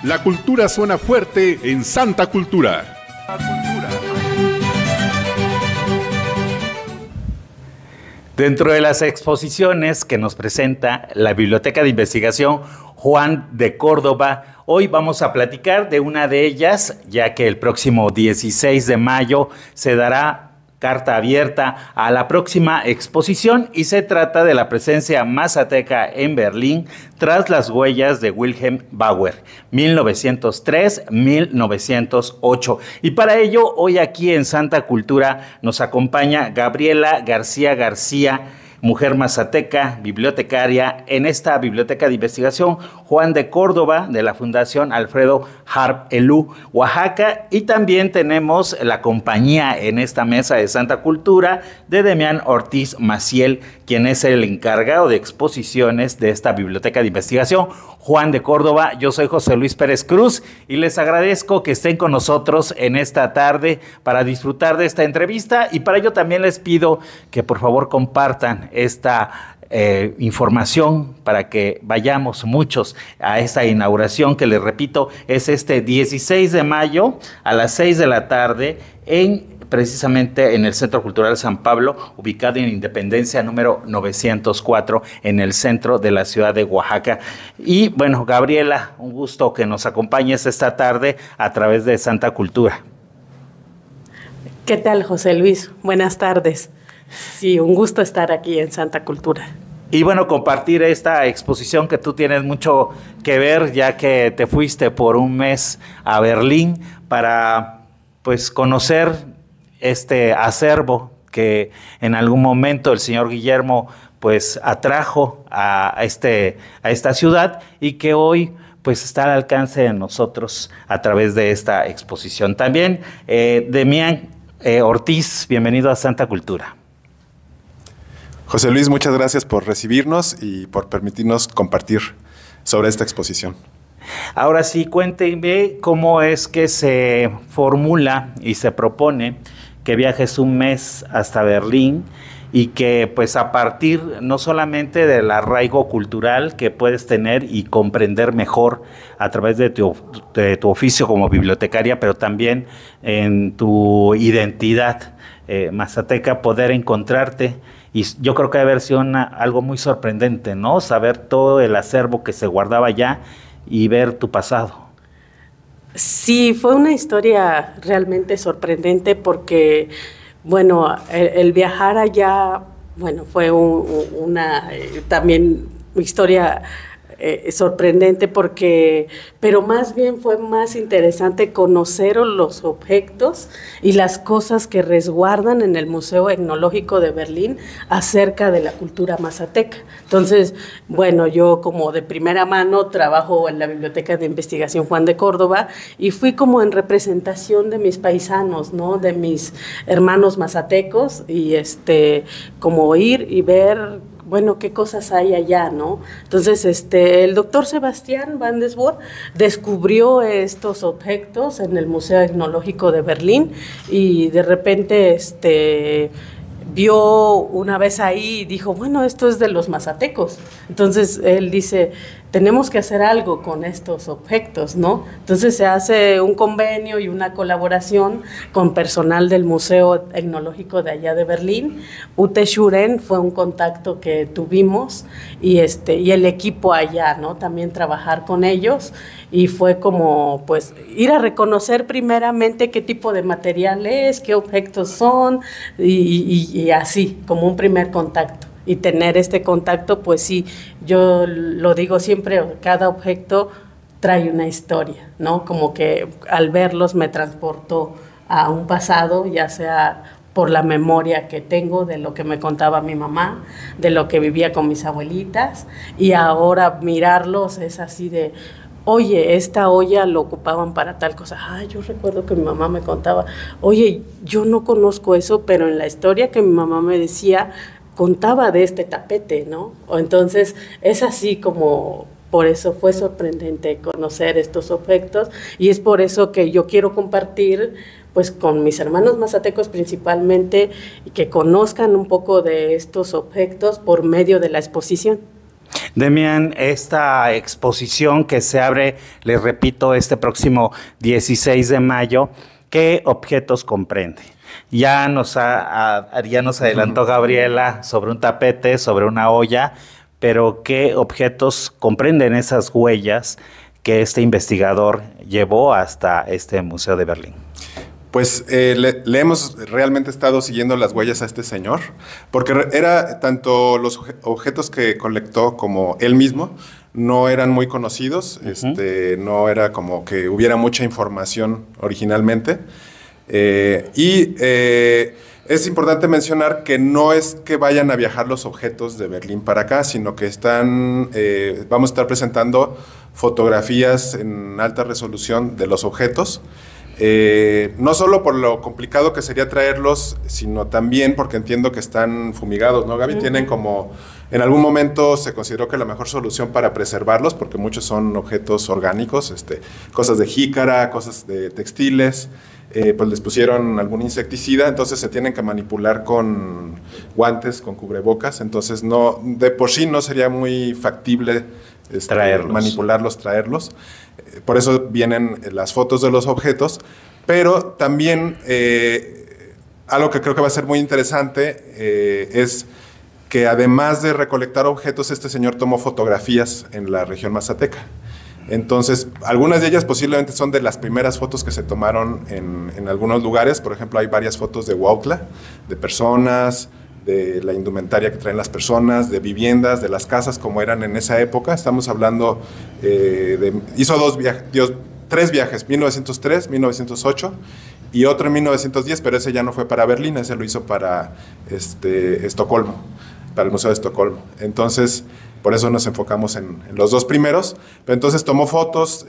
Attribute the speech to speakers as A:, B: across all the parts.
A: La cultura suena fuerte en Santa Cultura.
B: Dentro de las exposiciones que nos presenta la Biblioteca de Investigación Juan de Córdoba, hoy vamos a platicar de una de ellas, ya que el próximo 16 de mayo se dará carta abierta a la próxima exposición y se trata de la presencia mazateca en Berlín tras las huellas de Wilhelm Bauer, 1903-1908. Y para ello, hoy aquí en Santa Cultura nos acompaña Gabriela García García, mujer mazateca, bibliotecaria en esta Biblioteca de Investigación Juan de Córdoba de la Fundación Alfredo Harp Elú, Oaxaca. Y también tenemos la compañía en esta mesa de Santa Cultura de Demián Ortiz Maciel, quien es el encargado de exposiciones de esta Biblioteca de Investigación Juan de Córdoba. Yo soy José Luis Pérez Cruz y les agradezco que estén con nosotros en esta tarde para disfrutar de esta entrevista, y para ello también les pido que por favor compartan esta información para que vayamos muchos a esta inauguración, que les repito es este 16 de mayo a las 6 de la tarde precisamente en el Centro Cultural San Pablo, ubicado en Independencia número 904, en el centro de la ciudad de Oaxaca. Y bueno, Gabriela, un gusto que nos acompañes esta tarde a través de Santa Cultura.
C: ¿Qué tal, José Luis? Buenas tardes. Sí, un gusto estar aquí en Santa Cultura.
B: Y bueno, compartir esta exposición que tú tienes mucho que ver, ya que te fuiste por un mes a Berlín para pues conocer este acervo que en algún momento el señor Guillermo pues atrajo a esta ciudad y que hoy pues está al alcance de nosotros a través de esta exposición. También Demián Ortiz, bienvenido a Santa Cultura.
D: José Luis, muchas gracias por recibirnos y por permitirnos compartir sobre esta exposición.
B: Ahora sí, cuénteme cómo es que se formula y se propone que viajes un mes hasta Berlín y que pues a partir no solamente del arraigo cultural que puedes tener y comprender mejor a través de tu oficio como bibliotecaria, pero también en tu identidad mazateca, poder encontrarte. Y yo creo que debe haber sido algo muy sorprendente, ¿no? Saber todo el acervo que se guardaba allá y ver tu pasado.
C: Sí, fue una historia realmente sorprendente porque, bueno, el viajar allá, bueno, fue una también historia sorprendente porque, pero más bien fue más interesante conocer los objetos y las cosas que resguardan en el Museo Etnológico de Berlín acerca de la cultura mazateca. Entonces, bueno, yo como de primera mano trabajo en la Biblioteca de Investigación Juan de Córdoba y fui como en representación de mis paisanos, ¿no? De mis hermanos mazatecos y como ir y ver, bueno, qué cosas hay allá, ¿no? Entonces, el doctor Sebastián Van Desboer descubrió estos objetos en el Museo Etnológico de Berlín y de repente, vio una vez ahí y dijo, bueno, esto es de los mazatecos. Entonces, él dice, tenemos que hacer algo con estos objetos, ¿no? Entonces se hace un convenio y una colaboración con personal del Museo Etnológico de allá de Berlín. Ute Schuren fue un contacto que tuvimos y el equipo allá, ¿no? También trabajar con ellos y fue como, pues, ir a reconocer primeramente qué tipo de material es, qué objetos son y así, como un primer contacto. Y tener este contacto, pues sí, yo lo digo siempre, cada objeto trae una historia, ¿no? Como que al verlos me transportó a un pasado, ya sea por la memoria que tengo de lo que me contaba mi mamá, de lo que vivía con mis abuelitas, y ahora mirarlos es así de, oye, esta olla lo ocupaban para tal cosa. Ay, yo recuerdo que mi mamá me contaba, oye, yo no conozco eso, pero en la historia que mi mamá me decía, contaba de este tapete, ¿no? O entonces es así como, por eso fue sorprendente conocer estos objetos y es por eso que yo quiero compartir pues con mis hermanos mazatecos principalmente y que conozcan un poco de estos objetos por medio de la exposición.
B: Demian, esta exposición que se abre, les repito, este próximo 16 de mayo, ¿qué objetos comprende? Ya nos adelantó Gabriela sobre un tapete, sobre una olla, pero ¿qué objetos comprenden esas huellas que este investigador llevó hasta este Museo de Berlín?
D: Pues le hemos realmente estado siguiendo las huellas a este señor, porque era tanto los objetos que colectó como él mismo no eran muy conocidos, no era como que hubiera mucha información originalmente. Es importante mencionar que no es que vayan a viajar los objetos de Berlín para acá, sino que vamos a estar presentando fotografías en alta resolución de los objetos. No solo por lo complicado que sería traerlos, sino también porque entiendo que están fumigados, ¿no, Gaby? Tienen como, en algún momento se consideró que la mejor solución para preservarlos, porque muchos son objetos orgánicos, cosas de jícara, cosas de textiles, pues les pusieron algún insecticida, entonces se tienen que manipular con guantes, con cubrebocas, entonces no, de por sí no sería muy factible manipularlos, traerlos. Por eso vienen las fotos de los objetos, pero también algo que creo que va a ser muy interesante es que además de recolectar objetos, este señor tomó fotografías en la región mazateca. Entonces, algunas de ellas posiblemente son de las primeras fotos que se tomaron en algunos lugares. Por ejemplo, hay varias fotos de Huautla, de personas, de la indumentaria que traen las personas, de viviendas, de las casas como eran en esa época. Estamos hablando hizo tres viajes, 1903, 1908 y otro en 1910, pero ese ya no fue para Berlín, ese lo hizo para Estocolmo, para el Museo de Estocolmo. Entonces, por eso nos enfocamos en los dos primeros. Pero entonces tomó fotos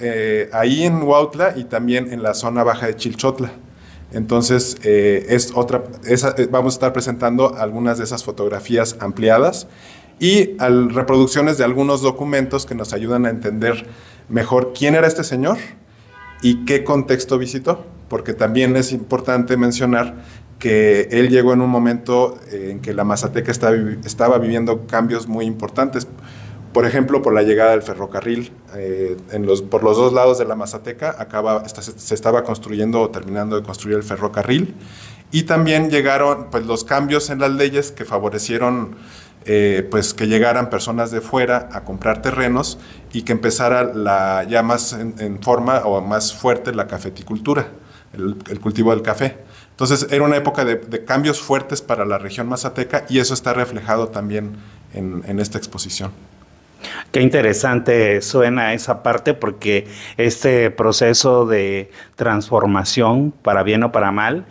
D: ahí en Huautla y también en la zona baja de Chilchotla. Entonces, vamos a estar presentando algunas de esas fotografías ampliadas y reproducciones de algunos documentos que nos ayudan a entender mejor quién era este señor y qué contexto visitó, porque también es importante mencionar que él llegó en un momento en que la Mazateca estaba viviendo cambios muy importantes. Por ejemplo, por la llegada del ferrocarril, por los dos lados de la Mazateca se estaba construyendo o terminando de construir el ferrocarril, y también llegaron pues, los cambios en las leyes que favorecieron pues, que llegaran personas de fuera a comprar terrenos y que empezara ya más en forma o más fuerte la cafeticultura, el cultivo del café. Entonces era una época de cambios fuertes para la región mazateca y eso está reflejado también en esta exposición.
B: Qué interesante suena esa parte, porque este proceso de transformación, para bien o para mal,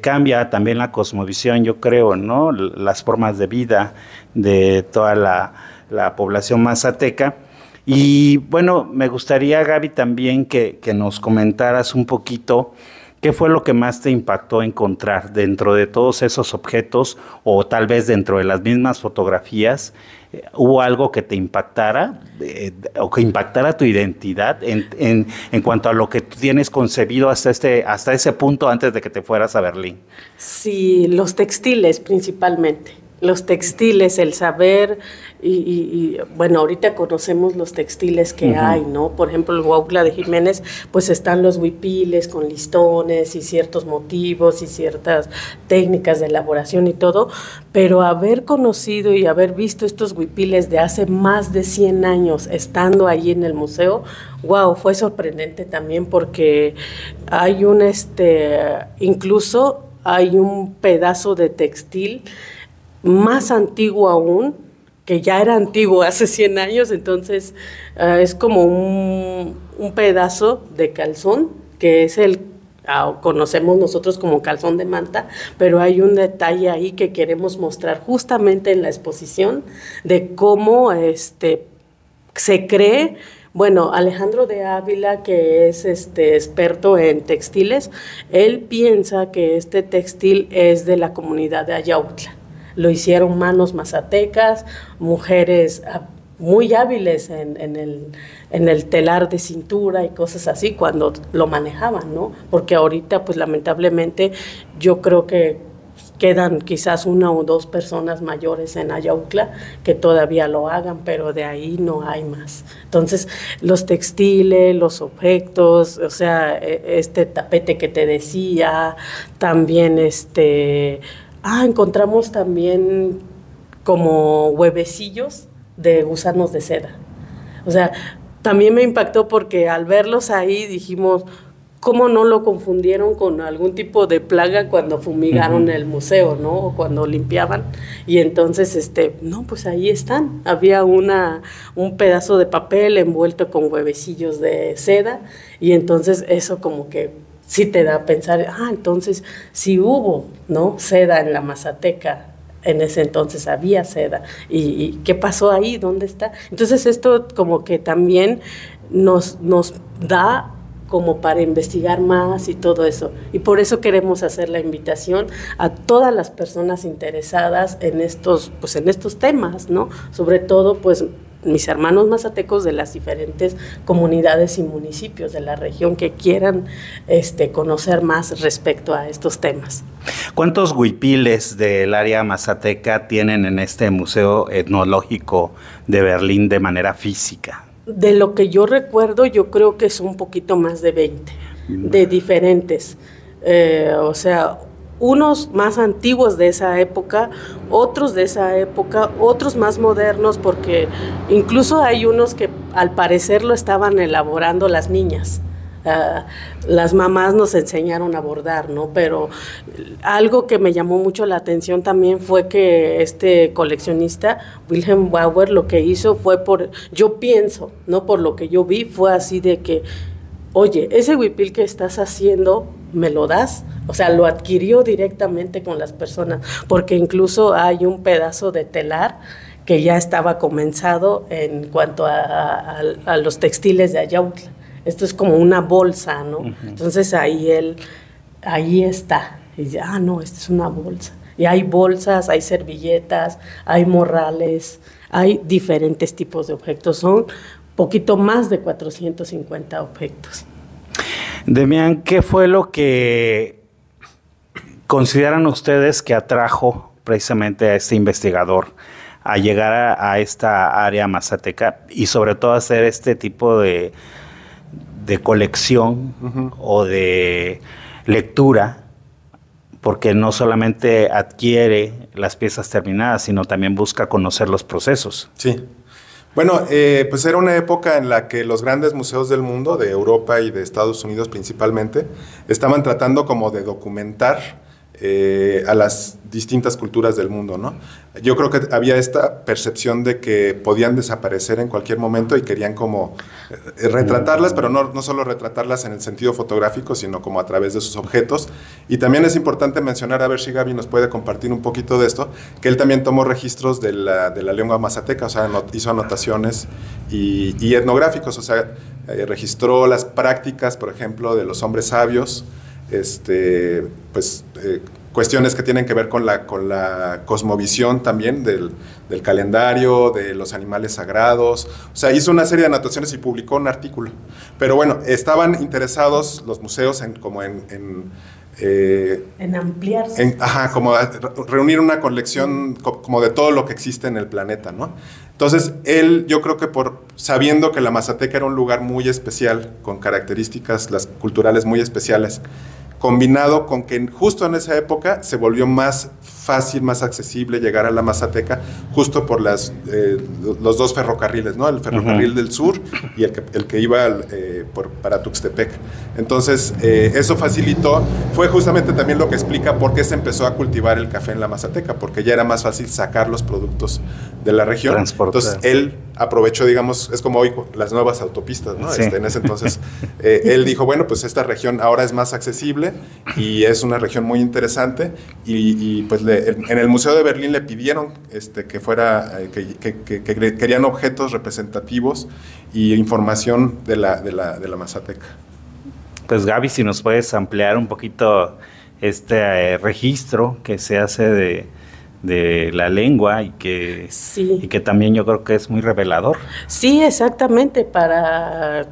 B: cambia también la cosmovisión, yo creo, ¿no? Las formas de vida de toda la población mazateca. Y bueno, me gustaría, Gaby, también que nos comentaras un poquito ¿qué fue lo que más te impactó encontrar dentro de todos esos objetos o tal vez dentro de las mismas fotografías? ¿Hubo algo que te impactara o que impactara tu identidad en cuanto a lo que tú tienes concebido hasta ese punto antes de que te fueras a Berlín?
C: Sí, los textiles principalmente. Los textiles, el saber, y bueno, ahorita conocemos los textiles que hay, ¿no? Por ejemplo, el Huautla de Jiménez, pues están los huipiles con listones y ciertos motivos y ciertas técnicas de elaboración y todo, pero haber conocido y haber visto estos huipiles de hace más de 100 años estando ahí en el museo, wow, fue sorprendente también porque hay incluso hay un pedazo de textil más antiguo aún, que ya era antiguo hace 100 años, entonces es como un pedazo de calzón, que es conocemos nosotros como calzón de manta, pero hay un detalle ahí que queremos mostrar justamente en la exposición de cómo se cree. Bueno, Alejandro de Ávila, que es experto en textiles, él piensa que este textil es de la comunidad de Ayautla. Lo hicieron manos mazatecas, mujeres muy hábiles en el telar de cintura y cosas así cuando lo manejaban, ¿no? Porque ahorita, pues lamentablemente, yo creo que quedan quizás una o dos personas mayores en Ayautla que todavía lo hagan, pero de ahí no hay más. Entonces, los textiles, los objetos, o sea, este tapete que te decía, también encontramos también como huevecillos de gusanos de seda. O sea, también me impactó porque al verlos ahí dijimos, ¿cómo no lo confundieron con algún tipo de plaga cuando fumigaron el museo, ¿no? O cuando limpiaban. Y entonces, no, pues ahí están. Había un pedazo de papel envuelto con huevecillos de seda, y entonces eso como que sí te da a pensar, entonces sí hubo, ¿no? Seda en la Mazateca. En ese entonces había seda. ¿Y qué pasó ahí? ¿Dónde está? Entonces esto como que también nos da como para investigar más y todo eso. Y por eso queremos hacer la invitación a todas las personas interesadas en estos temas, ¿no? Sobre todo, pues, mis hermanos mazatecos de las diferentes comunidades y municipios de la región que quieran conocer más respecto a estos temas.
B: ¿Cuántos huipiles del área mazateca tienen en este Museo Etnológico de Berlín de manera física?
C: De lo que yo recuerdo, yo creo que son un poquito más de 20, de diferentes. O sea, unos más antiguos de esa época, otros de esa época, otros más modernos, porque incluso hay unos que al parecer lo estaban elaborando las niñas. Las mamás nos enseñaron a bordar, ¿no? Pero algo que me llamó mucho la atención también fue que este coleccionista, Wilhelm Bauer, lo que hizo fue yo pienso, no por lo que yo vi, fue así de que, oye, ese huipil que estás haciendo, ¿me lo das? O sea, lo adquirió directamente con las personas, porque incluso hay un pedazo de telar que ya estaba comenzado en cuanto a los textiles de Ayautla. Esto es como una bolsa, ¿no? Uh-huh. Entonces ahí está. Y dice, no, esta es una bolsa. Y hay bolsas, hay servilletas, hay morrales, hay diferentes tipos de objetos. Son poquito más de 450 objetos.
B: Demián, ¿qué fue lo que consideran ustedes que atrajo precisamente a este investigador a llegar a esta área mazateca y sobre todo hacer este tipo de colección o de lectura, porque no solamente adquiere las piezas terminadas, sino también busca conocer los procesos?
D: Sí. Bueno, pues era una época en la que los grandes museos del mundo, de Europa y de Estados Unidos principalmente, estaban tratando como de documentar a las distintas culturas del mundo, ¿no? Yo creo que había esta percepción de que podían desaparecer en cualquier momento y querían como retratarlas, pero no solo retratarlas en el sentido fotográfico, sino como a través de sus objetos. Y también es importante mencionar, a ver si Gaby nos puede compartir un poquito de esto, que él también tomó registros de la lengua mazateca, o sea, hizo anotaciones y etnográficos, o sea, registró las prácticas, por ejemplo, de los hombres sabios, cuestiones que tienen que ver con la cosmovisión también del calendario, de los animales sagrados. O sea, hizo una serie de anotaciones y publicó un artículo. Pero bueno, estaban interesados los museos en
C: ampliarse.
D: Como reunir una colección como de todo lo que existe en el planeta, ¿no? Entonces, él, yo creo que sabiendo que la Mazateca era un lugar muy especial, con características culturales muy especiales, combinado con que justo en esa época se volvió más fácil, más accesible llegar a la Mazateca, justo por los dos ferrocarriles, ¿no? El ferrocarril del sur y el que iba para Tuxtepec. Entonces, eso facilitó, fue justamente también lo que explica por qué se empezó a cultivar el café en la Mazateca, porque ya era más fácil sacar los productos de la región.
B: Transportar.
D: Entonces, él aprovechó, digamos, es como hoy las nuevas autopistas, ¿no?
B: Sí.
D: En ese entonces, él dijo, bueno, pues esta región ahora es más accesible y es una región muy interesante y pues en el Museo de Berlín le pidieron que fuera, que querían objetos representativos y información de la Mazateca.
B: Pues Gaby, si nos puedes ampliar un poquito este registro que se hace de la lengua y que también yo creo que es muy revelador.
C: Sí, exactamente, para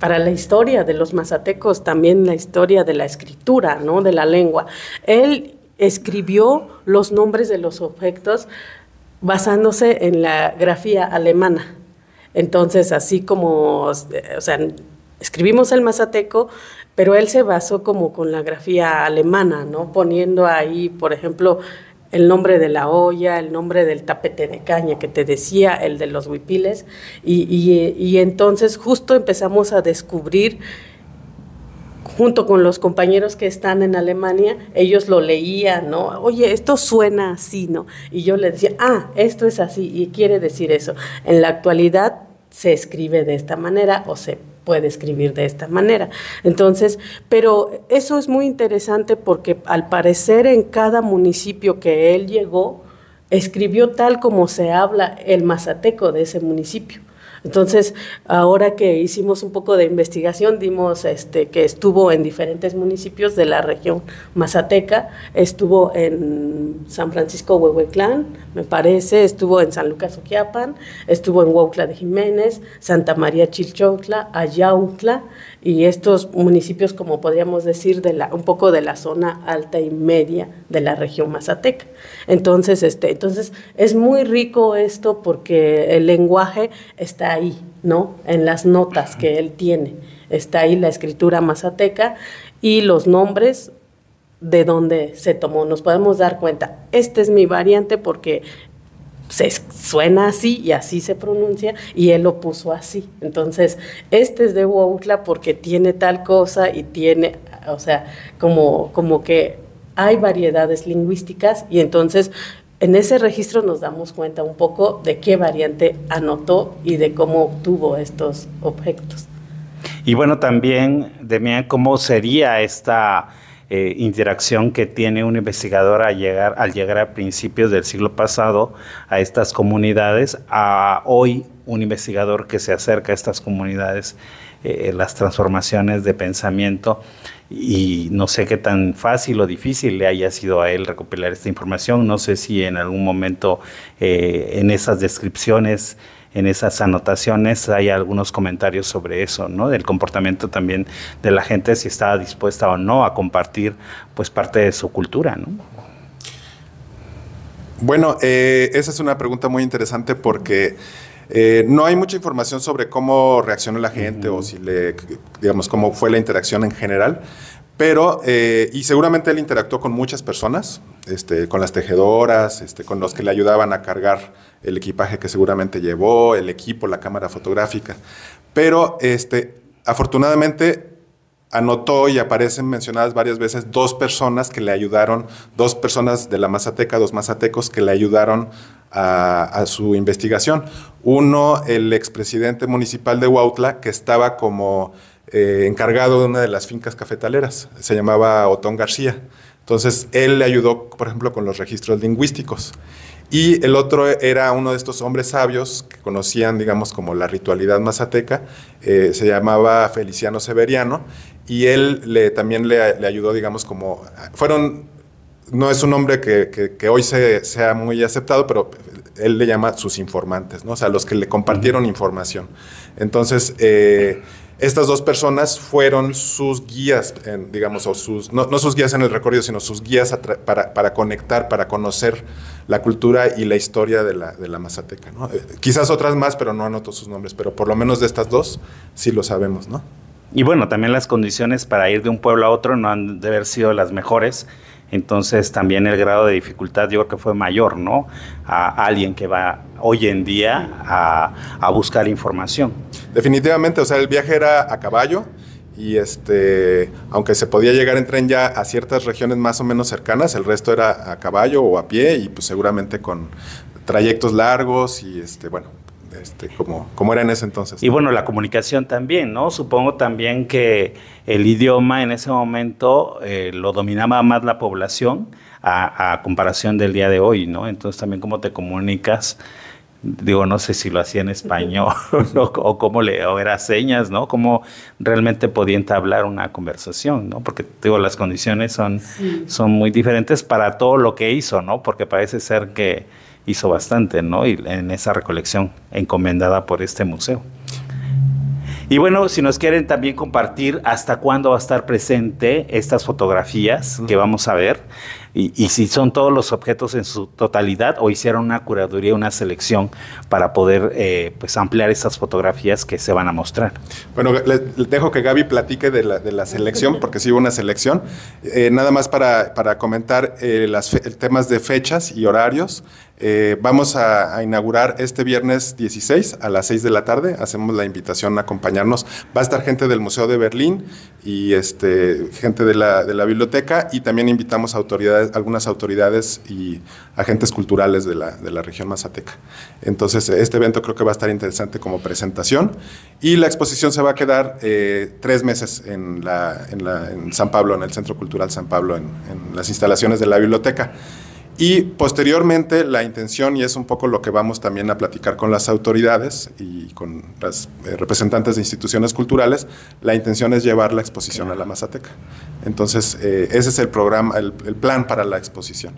C: la historia de los mazatecos, también la historia de la escritura, ¿no? De la lengua. Él escribió los nombres de los objetos basándose en la grafía alemana. Entonces, así como, o sea, escribimos el mazateco, pero él se basó como con la grafía alemana, ¿no? Poniendo ahí, por ejemplo, el nombre de la olla, el nombre del tapete de caña que te decía, el de los huipiles, y entonces justo empezamos a descubrir, junto con los compañeros que están en Alemania, ellos lo leían, ¿no? Oye, esto suena así, ¿no? Y yo les decía, esto es así, y quiere decir eso. En la actualidad se escribe de esta manera, o se puede escribir de esta manera. Entonces, pero eso es muy interesante porque al parecer en cada municipio que él llegó, escribió tal como se habla el mazateco de ese municipio. Entonces, ahora que hicimos un poco de investigación, dimos que estuvo en diferentes municipios de la región mazateca, estuvo en San Francisco Huehuetlán, me parece, estuvo en San Lucas Oquiapan, estuvo en Huautla de Jiménez, Santa María Chilchotla, Ayautla, y estos municipios, como podríamos decir, un poco de la zona alta y media de la región mazateca. Entonces, es muy rico esto porque el lenguaje está ahí, ¿no? En las notas que él tiene. Está ahí la escritura mazateca y los nombres de donde se tomó. Nos podemos dar cuenta, esta es mi variante porque suena así y así se pronuncia y él lo puso así. Entonces, este es de Huautla porque tiene tal cosa y tiene, o sea, como que hay variedades lingüísticas y entonces en ese registro nos damos cuenta un poco de qué variante anotó y de cómo obtuvo estos objetos.
B: Y bueno, también, Demián, ¿cómo sería esta interacción que tiene un investigador al llegar a principios del siglo pasado a estas comunidades, a hoy un investigador que se acerca a estas comunidades, las transformaciones de pensamiento? Y no sé qué tan fácil o difícil le haya sido a él recopilar esta información. No sé si en algún momento en esas descripciones, en esas anotaciones, hay algunos comentarios sobre eso, ¿no? Del comportamiento también de la gente, si estaba dispuesta o no a compartir pues parte de su cultura, ¿no?
D: Bueno, esa es una pregunta muy interesante porque no hay mucha información sobre cómo reaccionó la gente o si digamos, cómo fue la interacción en general, pero, y seguramente él interactuó con muchas personas, con las tejedoras, con los que le ayudaban a cargar el equipaje que seguramente llevó, el equipo, la cámara fotográfica, pero afortunadamente anotó y aparecen mencionadas varias veces dos personas que le ayudaron, dos personas de la Mazateca, dos mazatecos que le ayudaron a su investigación. Uno, el expresidente municipal de Huautla, que estaba como encargado de una de las fincas cafetaleras, se llamaba Otón García. Entonces, él le ayudó, por ejemplo, con los registros lingüísticos. Y el otro era uno de estos hombres sabios que conocían, digamos, como la ritualidad mazateca, se llamaba Feliciano Severiano, y él también le ayudó, digamos, como no es un nombre que hoy sea muy aceptado, pero él le llama sus informantes, ¿no? O sea, los que le compartieron información. Entonces, estas dos personas fueron sus guías, digamos, o no sus guías en el recorrido, sino sus guías para conectar, para conocer la cultura y la historia de la Mazateca, ¿no? Quizás otras más, pero no anoto sus nombres, pero por lo menos de estas dos sí lo sabemos, ¿no?
B: Y bueno, también las condiciones para ir de un pueblo a otro no han de haber sido las mejores. Entonces también el grado de dificultad yo creo que fue mayor, ¿no? A alguien que va hoy en día a buscar información.
D: Definitivamente, o sea, el viaje era a caballo y aunque se podía llegar en tren ya a ciertas regiones más o menos cercanas, el resto era a caballo o a pie y pues seguramente con trayectos largos y bueno, como era en ese entonces.
B: Y bueno, la comunicación también, ¿no? Supongo también que el idioma en ese momento lo dominaba más la población a comparación del día de hoy, ¿no? Entonces también cómo te comunicas, digo, no sé si lo hacía en español o era señas, ¿no? Cómo realmente podía entablar una conversación, ¿no? Porque, digo, las condiciones son muy diferentes para todo lo que hizo, ¿no? Porque parece ser que hizo bastante, ¿no? Y en esa recolección encomendada por este museo. Y bueno, si nos quieren también compartir hasta cuándo va a estar presente estas fotografías que vamos a ver. y si son todos los objetos en su totalidad o hicieron una curaduría, una selección para poder pues ampliar estas fotografías que se van a mostrar.
D: Bueno, le dejo que Gaby platique de la selección, porque sí hubo una selección. Nada más para comentar temas de fechas y horarios. Vamos a inaugurar este viernes 16 a las 6 de la tarde. Hacemos la invitación a acompañarnos. Va a estar gente del Museo de Berlín y gente de la biblioteca, y también invitamos a algunas autoridades y agentes culturales de la región mazateca. Entonces, este evento creo que va a estar interesante como presentación, y la exposición se va a quedar 3 meses en San Pablo, en el Centro Cultural San Pablo, en las instalaciones de la biblioteca. Y posteriormente la intención, y es un poco lo que vamos también a platicar con las autoridades y con las representantes de instituciones culturales, la intención es llevar la exposición a la Mazateca. Entonces, ese es el programa, el plan para la exposición.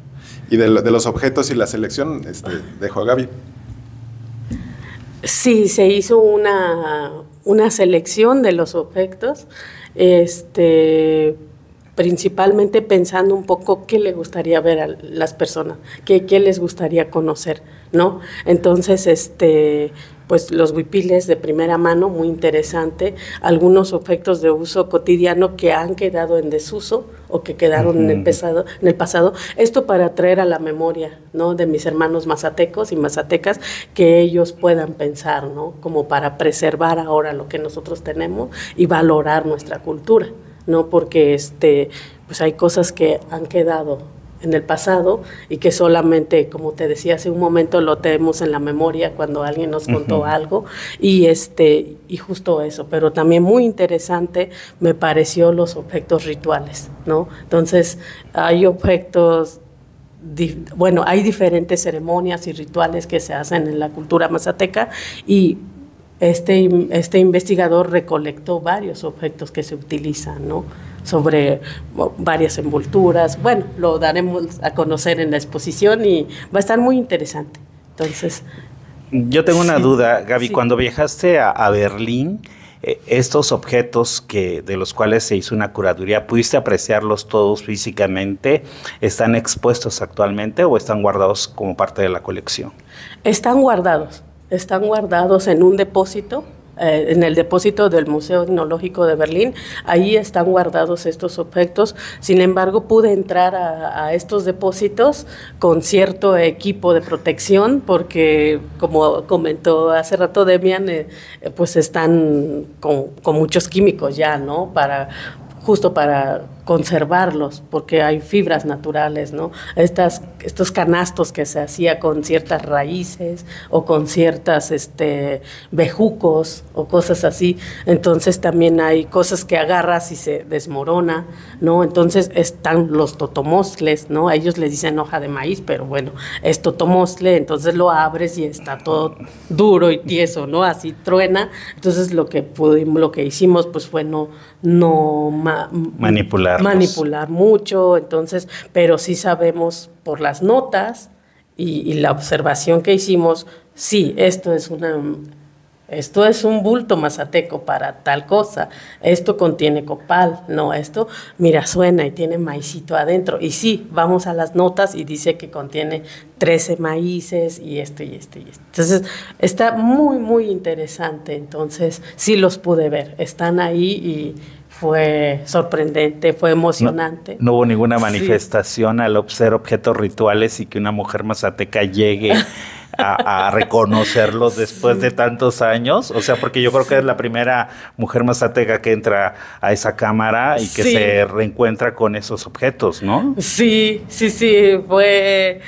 D: Y de los objetos y la selección, dejo a Gaby.
C: Sí, se hizo una selección de los objetos, principalmente pensando un poco qué le gustaría ver a las personas, qué les gustaría conocer, ¿no? Entonces, pues los huipiles de primera mano, muy interesante, algunos objetos de uso cotidiano que han quedado en desuso o que quedaron en el pasado, esto para traer a la memoria, ¿no?, de mis hermanos mazatecos y mazatecas, que ellos puedan pensar, ¿no?, como para preservar ahora lo que nosotros tenemos y valorar nuestra cultura, ¿no? Porque pues hay cosas que han quedado en el pasado y que solamente, como te decía hace un momento, lo tenemos en la memoria cuando alguien nos contó algo, y justo eso. Pero también muy interesante me pareció los objetos rituales, ¿no? Entonces, hay objetos, hay diferentes ceremonias y rituales que se hacen en la cultura mazateca, y este investigador recolectó varios objetos que se utilizan, ¿no?, sobre varias envolturas. Bueno, lo daremos a conocer en la exposición y va a estar muy interesante. Entonces,
B: yo tengo una duda, Gaby.
C: Sí.
B: Cuando viajaste a Berlín, estos objetos de los cuales se hizo una curaduría, ¿pudiste apreciarlos todos físicamente? ¿Están expuestos actualmente o están guardados como parte de la colección?
C: Están guardados en un depósito, en el depósito del Museo Etnológico de Berlín. Ahí están guardados estos objetos. Sin embargo, pude entrar a estos depósitos con cierto equipo de protección, porque, como comentó hace rato Demian, pues están con muchos químicos ya, ¿no?, justo para conservarlos, porque hay fibras naturales, ¿no? Estos canastos que se hacía con ciertas raíces o con ciertas bejucos o cosas así. Entonces también hay cosas que agarras y se desmorona, ¿no? Entonces están los totomostles, ¿no? A ellos les dicen hoja de maíz, pero bueno, es totomostle, entonces lo abres y está todo duro y tieso, ¿no? Así truena. Entonces lo que hicimos pues fue no manipular mucho. Entonces, pero sí sabemos por las notas y la observación que hicimos, sí, esto es un bulto mazateco para tal cosa, esto contiene copal, no, esto, mira, suena y tiene maicito adentro, y sí, vamos a las notas y dice que contiene 13 maíces y esto y esto y esto. Entonces, está muy, muy interesante. Entonces, sí los pude ver, están ahí y fue sorprendente, fue emocionante.
B: No hubo ninguna manifestación al ser objetos rituales y que una mujer mazateca llegue a reconocerlos después de tantos años. O sea, porque yo creo que es la primera mujer mazateca que entra a esa cámara y que se reencuentra con esos objetos, ¿no?
C: Sí, fue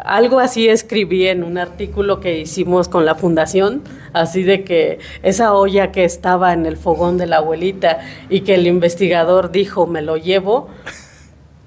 C: algo así. Escribí en un artículo que hicimos con la fundación, así de que esa olla que estaba en el fogón de la abuelita y que el investigador dijo, me lo llevo.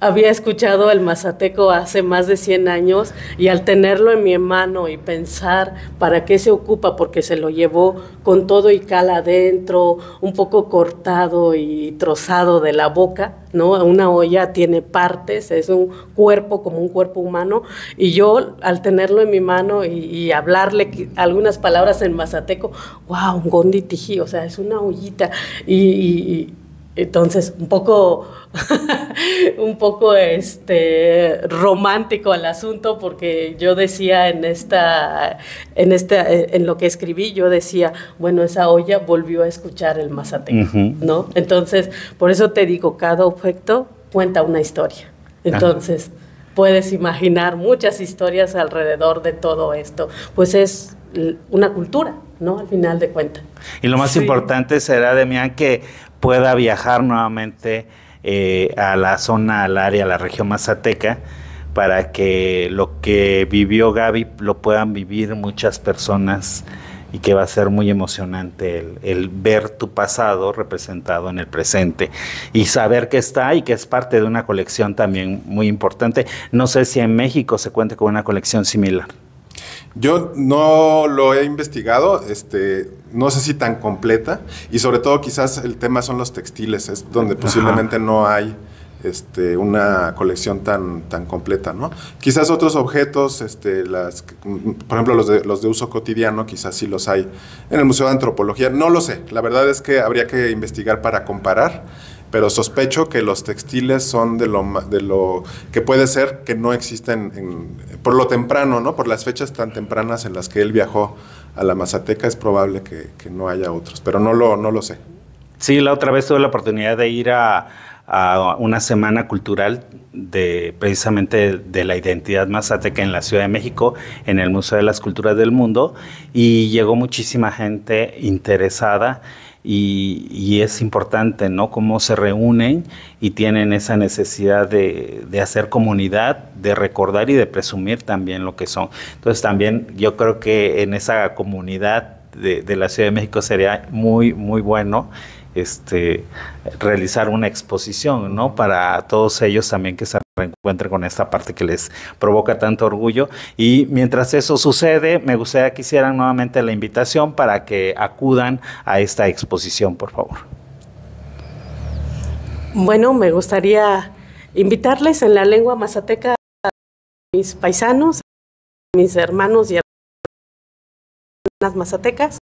C: Había escuchado el mazateco hace más de 100 años y al tenerlo en mi mano y pensar para qué se ocupa, porque se lo llevó con todo y cal adentro, un poco cortado y trozado de la boca, ¿no? Una olla tiene partes, es un cuerpo como un cuerpo humano, y yo al tenerlo en mi mano y hablarle algunas palabras en mazateco, wow, un gondi tiji, o sea, es una ollita, y Entonces, un poco romántico el asunto, porque yo decía en lo que escribí, yo decía, bueno, esa olla volvió a escuchar el mazateco, ¿no? Entonces, por eso te digo, cada objeto cuenta una historia. Entonces, puedes imaginar muchas historias alrededor de todo esto. Pues es una cultura, ¿no? Al final de cuentas.
B: Y lo más importante será, Demián, que pueda viajar nuevamente a la zona, al área, a la región mazateca, para que lo que vivió Gaby lo puedan vivir muchas personas, y que va a ser muy emocionante el ver tu pasado representado en el presente y saber que está y que es parte de una colección también muy importante. No sé si en México se cuenta con una colección similar.
D: Yo no lo he investigado, no sé si tan completa, y sobre todo quizás el tema son los textiles, es donde posiblemente no hay una colección tan completa, ¿no? Quizás otros objetos, por ejemplo los de uso cotidiano, quizás sí los hay en el Museo de Antropología, no lo sé, la verdad es que habría que investigar para comparar, pero sospecho que los textiles son de lo que puede ser que no existen por lo temprano, ¿no? Por las fechas tan tempranas en las que él viajó a la Mazateca, es probable que no haya otros, pero no lo sé.
B: Sí, la otra vez tuve la oportunidad de ir a una semana cultural precisamente de la identidad mazateca en la Ciudad de México, en el Museo de las Culturas del Mundo, y llegó muchísima gente interesada. Y es importante, ¿no? Cómo se reúnen y tienen esa necesidad de hacer comunidad, de recordar y de presumir también lo que son. Entonces también yo creo que en esa comunidad de la Ciudad de México sería muy, muy bueno realizar una exposición, ¿no? Para todos ellos también que se reencuentren con esta parte que les provoca tanto orgullo. Y mientras eso sucede, me gustaría que hicieran nuevamente la invitación para que acudan a esta exposición, por favor.
C: Bueno, me gustaría invitarles en la lengua mazateca a mis paisanos, a mis hermanos y hermanas mazatecas.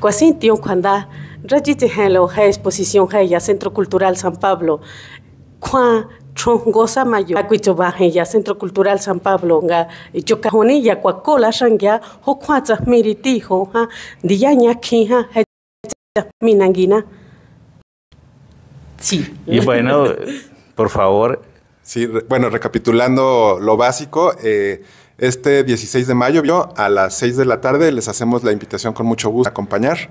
C: Cuasintio cuando Rajitihelo, exposición ya Centro Cultural San Pablo, Goza Mayo, ya Centro Cultural San Pablo, Yocajoni, ya Cuacola, Shangya, Hoquata, Miritijo, Diaña, Kija, Minanguina. Sí.
B: Y bueno, por favor.
D: Sí, bueno, recapitulando lo básico, este 16 de mayo a las 6 de la tarde les hacemos la invitación con mucho gusto a acompañar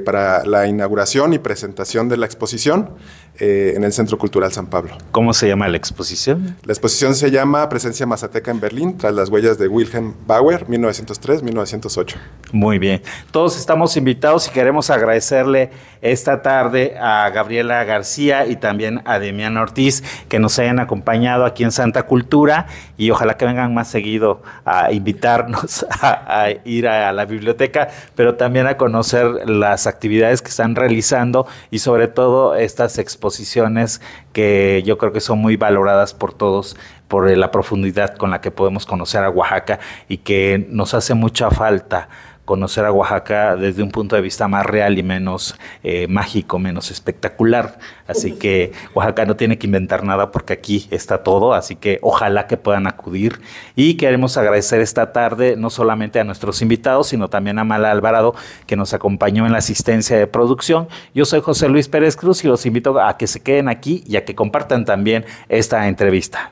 D: para la inauguración y presentación de la exposición en el Centro Cultural San Pablo.
B: ¿Cómo se llama la exposición?
D: La exposición se llama Presencia Mazateca en Berlín, tras las huellas de Wilhelm Bauer, 1903-1908.
B: Muy bien. Todos estamos invitados y queremos agradecerle esta tarde a Gabriela García y también a Demián Ortiz que nos hayan acompañado aquí en Santa Cultura, y ojalá que vengan más seguido a invitarnos a ir a la biblioteca, pero también a conocer las actividades que están realizando y sobre todo estas exposiciones que yo creo que son muy valoradas por todos por la profundidad con la que podemos conocer a Oaxaca, y que nos hace mucha falta conocer a Oaxaca desde un punto de vista más real y menos mágico, menos espectacular. Así que Oaxaca no tiene que inventar nada porque aquí está todo, así que ojalá que puedan acudir. Y queremos agradecer esta tarde no solamente a nuestros invitados, sino también a Mala Alvarado, que nos acompañó en la asistencia de producción. Yo soy José Luis Pérez Cruz y los invito a que se queden aquí y a que compartan también esta entrevista.